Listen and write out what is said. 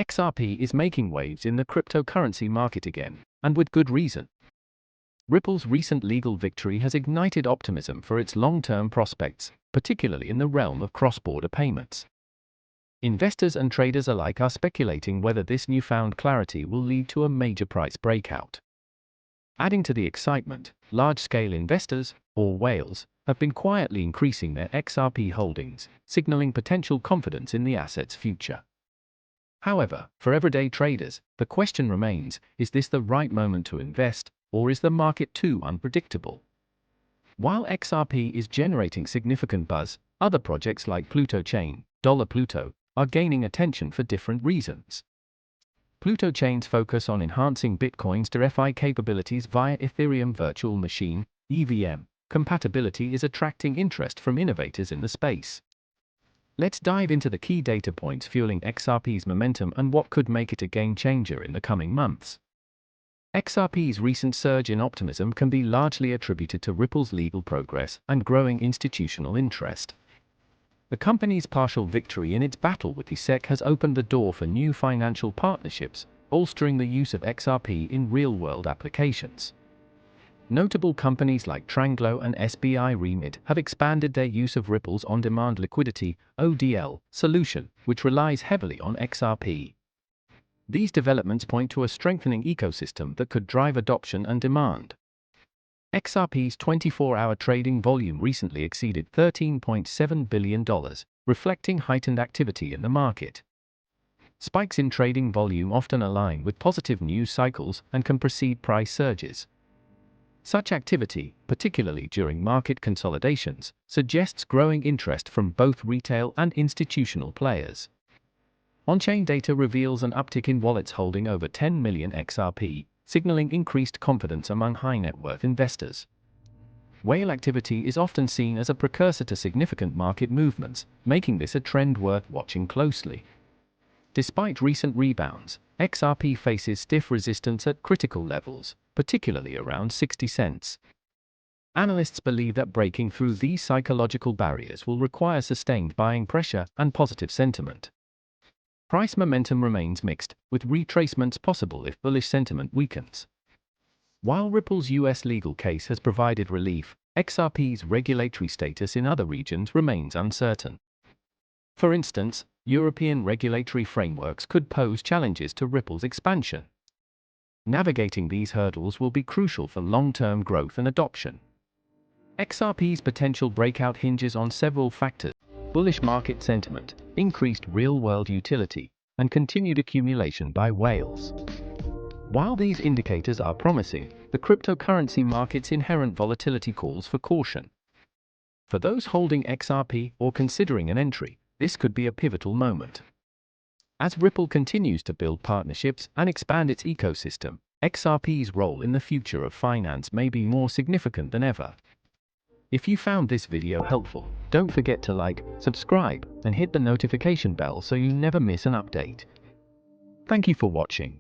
XRP is making waves in the cryptocurrency market again, and with good reason. Ripple's recent legal victory has ignited optimism for its long-term prospects, particularly in the realm of cross-border payments. Investors and traders alike are speculating whether this newfound clarity will lead to a major price breakout. Adding to the excitement, large-scale investors, or whales, have been quietly increasing their XRP holdings, signaling potential confidence in the asset's future. However, for everyday traders, the question remains, is this the right moment to invest, or is the market too unpredictable? While XRP is generating significant buzz, other projects like Pluto Chain, Pluto, are gaining attention for different reasons. Pluto Chain's focus on enhancing Bitcoin's DeFi capabilities via Ethereum Virtual Machine, EVM, compatibility is attracting interest from innovators in the space. Let's dive into the key data points fueling XRP's momentum and what could make it a game-changer in the coming months. XRP's recent surge in optimism can be largely attributed to Ripple's legal progress and growing institutional interest. The company's partial victory in its battle with the SEC has opened the door for new financial partnerships, bolstering the use of XRP in real-world applications. Notable companies like Tranglo and SBI Remit have expanded their use of Ripple's on-demand liquidity (ODL) solution, which relies heavily on XRP. These developments point to a strengthening ecosystem that could drive adoption and demand. XRP's 24-hour trading volume recently exceeded $13.7 billion, reflecting heightened activity in the market. Spikes in trading volume often align with positive news cycles and can precede price surges. Such activity, particularly during market consolidations, suggests growing interest from both retail and institutional players. On-chain data reveals an uptick in wallets holding over 10 million XRP, signaling increased confidence among high-net-worth investors. Whale activity is often seen as a precursor to significant market movements, making this a trend worth watching closely. Despite recent rebounds, XRP faces stiff resistance at critical levels, particularly around 60 cents. Analysts believe that breaking through these psychological barriers will require sustained buying pressure and positive sentiment. Price momentum remains mixed, with retracements possible if bullish sentiment weakens. While Ripple's US legal case has provided relief, XRP's regulatory status in other regions remains uncertain. For instance, European regulatory frameworks could pose challenges to Ripple's expansion. Navigating these hurdles will be crucial for long-term growth and adoption. XRP's potential breakout hinges on several factors: bullish market sentiment, increased real-world utility, and continued accumulation by whales. While these indicators are promising, the cryptocurrency market's inherent volatility calls for caution. For those holding XRP or considering an entry, this could be a pivotal moment. As Ripple continues to build partnerships and expand its ecosystem, XRP's role in the future of finance may be more significant than ever. If you found this video helpful, don't forget to like, subscribe, and hit the notification bell so you never miss an update. Thank you for watching.